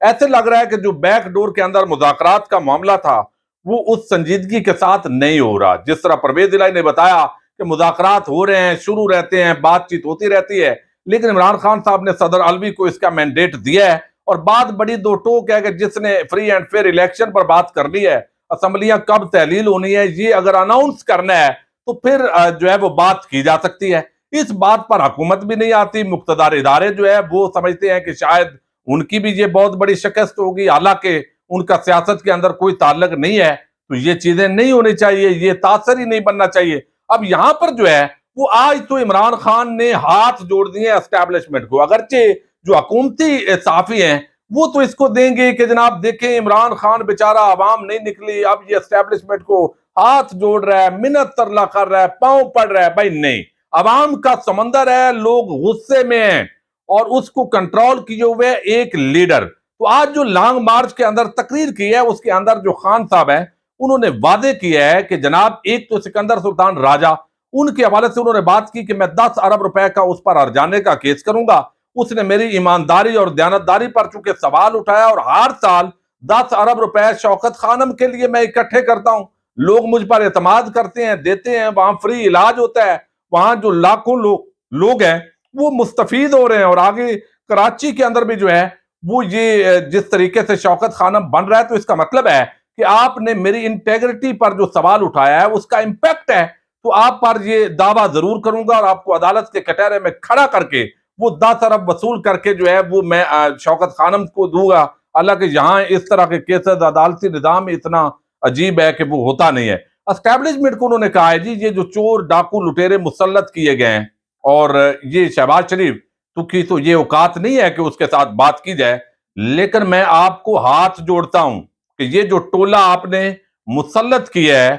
ایسے لگ رہا ہے کہ جو بیک ڈور کے اندر مذاکرات کا معاملہ تھا وہ اس سنجیدگی کے ساتھ نہیں ہو رہا. جس طرح پرویز الہی نے بتایا کہ مذاکرات ہو رہے ہیں، شروع رہتے ہیں، بات چیت ہوتی رہتی ہے، لیکن عمران خان صاحب نے صدر علوی کو اس کا مینڈیٹ دیا ہے، اور بات بڑی دو ٹوک ہے کہ جس نے فری اینڈ فیئر الیکشن پر بات کر لی ہے، اسمبلیاں کب تحلیل ہونی ہے یہ اگر اناؤنس کرنا ہے تو پھر جو ہے وہ بات کی جا سکتی ہے. اس بات پر حکومت بھی نہیں آتی. مقتدر ادارے جو ہے وہ سمجھتے ہیں کہ شاید ان کی بھی یہ بہت بڑی شکست ہوگی، حالانکہ ان کا سیاست کے اندر کوئی تعلق نہیں ہے. تو یہ چیزیں نہیں ہونی چاہیے، یہ تاثر ہی نہیں بننا چاہیے. اب یہاں پر جو ہے وہ آج تو عمران خان نے ہاتھ جوڑ دیے اسٹیبلشمنٹ کو، اگرچہ جو حکومتی صحافی ہیں وہ تو اس کو دیں گے کہ جناب دیکھیں عمران خان بیچارہ عوام نہیں نکلی، اب یہ اسٹیبلشمنٹ کو ہاتھ جوڑ رہا ہے، منت ترلا کر رہا ہے، پاؤں پڑ رہا ہے. بھائی نہیں، عوام کا سمندر ہے، لوگ غصے میں ہیں اور اس کو کنٹرول کیے ہوئے ایک لیڈر. تو آج جو لانگ مارچ کے اندر تقریر کی ہے اس کے اندر جو خان صاحب ہیں انہوں نے وعدے کیا ہے کہ جناب ایک تو سکندر سلطان راجہ، ان کے حوالے سے انہوں نے بات کی کہ میں 10 ارب روپے کا اس پر ہرجانے کا کیس کروں گا. اس نے میری ایمانداری اور دیانتداری پر چونکہ سوال اٹھایا، اور ہر سال 10 ارب روپے شوکت خانم کے لیے میں اکٹھے کرتا ہوں. لوگ مجھ پر اعتماد کرتے ہیں، دیتے ہیں، وہاں فری علاج ہوتا ہے، وہاں جو لاکھوں لوگ ہیں وہ مستفید ہو رہے ہیں. اور آگے کراچی کے اندر بھی جو ہے وہ یہ جس طریقے سے شوکت خانم بن رہا ہے تو اس کا مطلب ہے کہ آپ نے میری انٹیگریٹی پر جو سوال اٹھایا ہے اس کا امپیکٹ ہے. تو آپ پر یہ دعویٰ ضرور کروں گا اور آپ کو عدالت کے کٹہرے میں کھڑا کر کے وہ 10 ارب وصول کر کے جو ہے وہ میں شوکت خانم کو دوں گا. حالانکہ یہاں اس طرح کے کیسز عدالتی نظام اتنا عجیب ہے کہ وہ ہوتا نہیں ہے. اسٹیبلشمنٹ کو انہوں نے کہا ہے جی یہ جو چور ڈاکو لٹیرے مسلط کیے گئے ہیں اور یہ شہباز شریف تو یہ اوقات نہیں ہے کہ اس کے ساتھ بات کی جائے، لیکن میں آپ کو ہاتھ جوڑتا ہوں کہ یہ جو ٹولہ آپ نے مسلط کیا ہے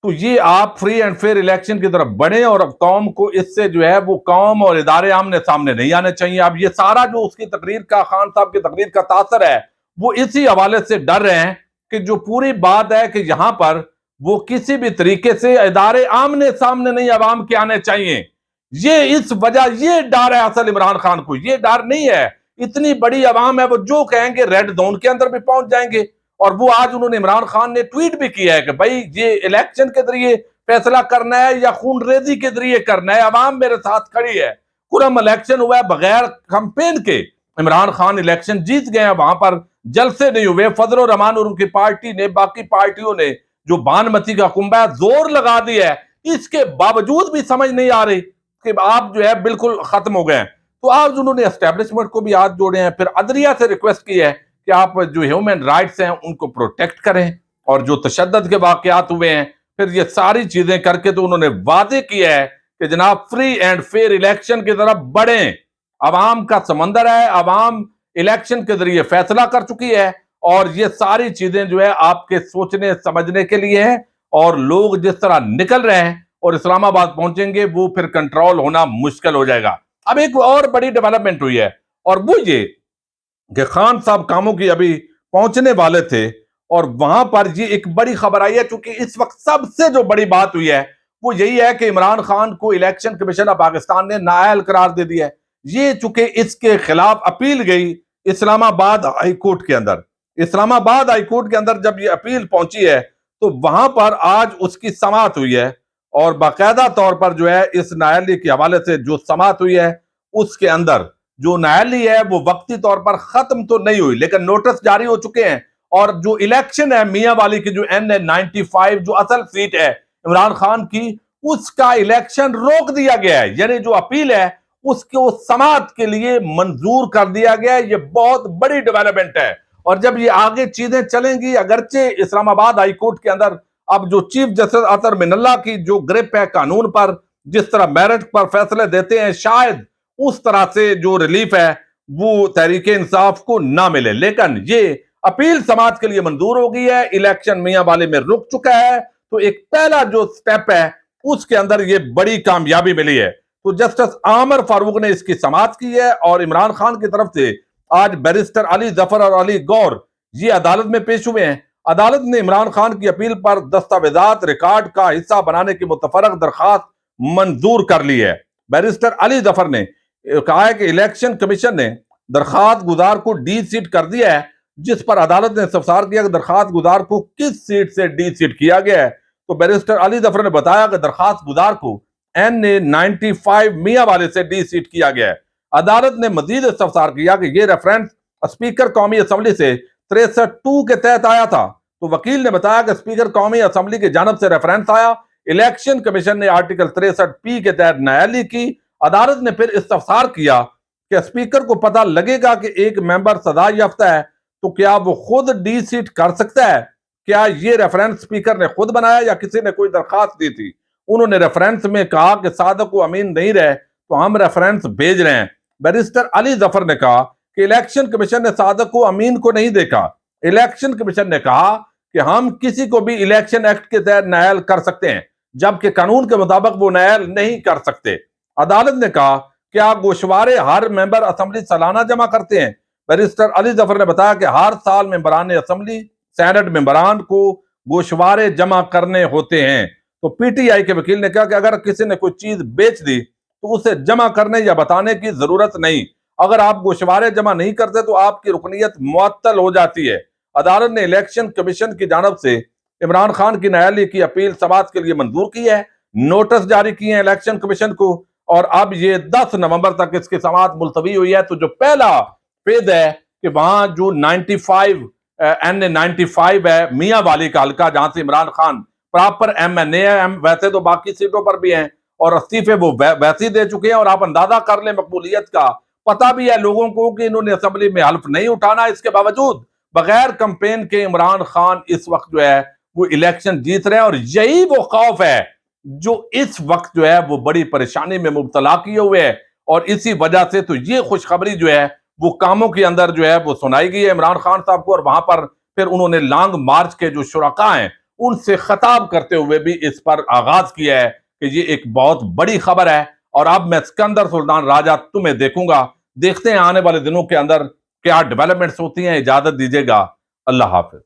تو یہ آپ فری اینڈ فیئر الیکشن کی طرف بڑھیں، اور اب قوم کو اس سے جو ہے وہ قوم اور ادارے آمنے سامنے نہیں آنے چاہیے. اب یہ سارا جو اس کی تقریر کا خان صاحب کی تقریر کا تاثر ہے وہ اسی حوالے سے ڈر رہے ہیں کہ جو پوری بات ہے کہ یہاں پر وہ کسی بھی طریقے سے ادارے آمنے سامنے نہیں عوام کے آنے چاہیے. یہ اس وجہ یہ ڈر ہے اصل عمران خان کو، یہ ڈر نہیں ہے. اتنی بڑی عوام ہے، وہ جو کہیں گے ریڈ زون کے اندر بھی پہنچ جائیں گے. اور وہ آج انہوں نے عمران خان نے ٹویٹ بھی کیا ہے کہ بھائی یہ الیکشن کے ذریعے فیصلہ کرنا ہے یا خون ریزی کے ذریعے کرنا ہے، عوام میرے ساتھ کھڑی ہے. پورا الیکشن ہوا ہے بغیر کمپین کے، عمران خان الیکشن جیت گئے ہیں، وہاں پر جلسے نہیں ہوئے. فضل الرحمان اور ان کی پارٹی نے، باقی پارٹیوں نے جو بانمتی کا کنبہ زور لگا دیا ہے، اس کے باوجود بھی سمجھ نہیں آ رہی کہ آپ جو ہے بالکل ختم ہو گئے ہیں. تو آج انہوں نے اسٹیبلشمنٹ کو بھی ہاتھ جوڑے ہیں، پھر عدلیہ سے ریکویسٹ کی ہے کہ آپ جو ہیومن رائٹس ہیں ان کو پروٹیکٹ کریں، اور جو تشدد کے واقعات ہوئے ہیں پھر یہ ساری چیزیں کر کے تو انہوں نے وعدے کیا ہے کہ جناب فری اینڈ فیئر الیکشن کی طرف بڑھیں. عوام کا سمندر ہے، عوام الیکشن کے ذریعے فیصلہ کر چکی ہے، اور یہ ساری چیزیں جو ہے آپ کے سوچنے سمجھنے کے لیے ہیں. اور لوگ جس طرح نکل رہے ہیں اور اسلام آباد پہنچیں گے وہ پھر کنٹرول ہونا مشکل ہو جائے گا. اب ایک اور بڑی ڈیولپمنٹ ہوئی ہے اور وہ یہ کہ خان صاحب کاموں کی ابھی پہنچنے والے تھے، اور وہاں پر یہ ایک بڑی خبر آئی ہے. چونکہ اس وقت سب سے جو بڑی بات ہوئی ہے وہ یہی ہے کہ عمران خان کو الیکشن کمیشن آف پاکستان نے نااہل قرار دے دیا ہے. یہ چونکہ اس کے خلاف اپیل گئی اسلام آباد ہائی کورٹ کے اندر، اسلام آباد ہائی کورٹ کے اندر جب یہ اپیل پہنچی ہے تو وہاں پر آج اس کی سماعت ہوئی ہے، اور باقاعدہ طور پر جو ہے اس نااہلی کے حوالے سے جو سماعت ہوئی ہے اس کے اندر جو نااہلی ہے وہ وقتی طور پر ختم تو نہیں ہوئی لیکن نوٹس جاری ہو چکے ہیں. اور جو الیکشن ہے میاں والی کی جو N95 جو اصل سیٹ ہے عمران خان کی، اس کا الیکشن روک دیا گیا ہے. یعنی جو اپیل ہے اس کو سماعت کے لیے منظور کر دیا گیا ہے. یہ بہت بڑی ڈیولپمنٹ ہے. اور جب یہ آگے چیزیں چلیں گی، اگرچہ اسلام آباد ہائی کورٹ کے اندر اب جو چیف جسٹس اطہر من اللہ کی جو گرپ ہے قانون پر، جس طرح میرٹ پر فیصلے دیتے ہیں، شاید اس طرح سے جو ریلیف ہے وہ تحریک انصاف کو نہ ملے، لیکن یہ اپیل سماعت کے لیے منظور ہو گئی ہے. الیکشن میاں والے میں رک چکا ہے. تو ایک پہلا جو سٹیپ ہے اس کے اندر یہ بڑی کامیابی ملی ہے. تو جسٹس عامر فاروق نے اس کی سماعت کی ہے، اور عمران خان کی طرف سے آج بیرسٹر علی ظفر اور علی گور یہ عدالت میں پیش ہوئے ہیں. عدالت نے عمران خان کی اپیل پر دستاویزات ریکارڈ کا حصہ بنانے کی متفرق درخواست منظور کر لی ہے. بیرسٹر علی ظفر نے کہا ہے کہ الیکشن کمیشن نے درخواست گزار کو ڈی سیٹ کر دیا ہے، جس پر عدالت نے استفسار کیا کہ درخواست گزار کو کس سیٹ سے ڈی سیٹ کیا گیا ہے، تو بیرسٹر علی ظفر نے بتایا کہ درخواست گزار کو NA95 میاں والے سے ڈی سیٹ کیا گیا ہے۔ عدالت نے مزید استفسار کیا کہ یہ ریفرنس اسپیکر قومی اسمبلی سے 63(2) کے تحت آیا تھا، تو وکیل نے بتایا کہ اسپیکر قومی اسمبلی کی جانب سے ریفرنس آیا، الیکشن کمیشن نے آرٹیکل 63(P) کے تحت نااہلی کی۔ عدالت نے پھر استفسار کیا کہ اسپیکر کو پتہ لگے گا کہ ایک ممبر سزا یافتہ ہے تو کیا وہ خود ڈی سیٹ کر سکتا ہے؟ کیا یہ ریفرنس اسپیکر نے خود بنایا یا کسی نے کوئی درخواست دی تھی؟ انہوں نے ریفرنس میں کہا کہ صادق و امین نہیں رہے تو ہم ریفرنس بھیج رہے ہیں۔ بیرسٹر علی ظفر نے کہا کہ الیکشن کمیشن نے صادق و امین کو نہیں دیکھا۔ الیکشن کمیشن نے کہا کہ ہم کسی کو بھی الیکشن ایکٹ کے تحت نااہل کر سکتے ہیں، جبکہ قانون کے مطابق وہ نااہل نہیں کر سکتے۔ عدالت نے کہا کیا گوشوارے ہر ممبر اسمبلی سالانہ جمع کرتے ہیں؟ بیرسٹر علی ظفر نے بتایا کہ ہر سال ممبران اسمبلی سینٹ ممبران کو گوشوارے جمع کرنے ہوتے ہیں۔ تو پی ٹی آئی کے وکیل نے کہا کہ اگر کسی نے کوئی چیز بیچ دی تو اسے جمع کرنے یا بتانے کی ضرورت نہیں، اگر آپ گوشوارے جمع نہیں کرتے تو آپ کی رکنیت معطل ہو جاتی ہے۔ عدالت نے الیکشن کمیشن کی جانب سے عمران خان کی نااہلی کی اپیل سماعت کے لیے منظور کی ہے، نوٹس جاری کیے ہیں الیکشن کمیشن کو، اور اب یہ 10 نومبر تک اس کی سماعت ملتوی ہوئی ہے۔ تو جو پہلا فیز ہے کہ وہاں جو 95 NA95 ہے میاں والی کا حلقہ جہاں سے عمران خان پراپر MNA ہے، ویسے تو باقی سیٹوں پر بھی ہیں اور استعفے وہ ویسے دے چکے ہیں، اور آپ اندازہ کر لیں مقبولیت کا، پتہ بھی ہے لوگوں کو کہ انہوں نے اسمبلی میں حلف نہیں اٹھانا، اس کے باوجود بغیر کمپین کے عمران خان اس وقت جو ہے وہ الیکشن جیت رہے ہیں، اور یہی وہ خوف ہے جو اس وقت جو ہے وہ بڑی پریشانی میں مبتلا کیے ہوئے ہے، اور اسی وجہ سے تو یہ خوشخبری جو ہے وہ کاموں کے اندر جو ہے وہ سنائی گئی ہے عمران خان صاحب کو، اور وہاں پر پھر انہوں نے لانگ مارچ کے جو شرکاء ہیں ان سے خطاب کرتے ہوئے بھی اس پر آغاز کیا ہے کہ یہ ایک بہت بڑی خبر ہے، اور اب میں اسکندر سلطان راجہ تمہیں دیکھوں گا، دیکھتے ہیں آنے والے دنوں کے اندر کیا ڈیولپمنٹس ہوتی ہیں۔ اجازت دیجیے گا، اللہ حافظ۔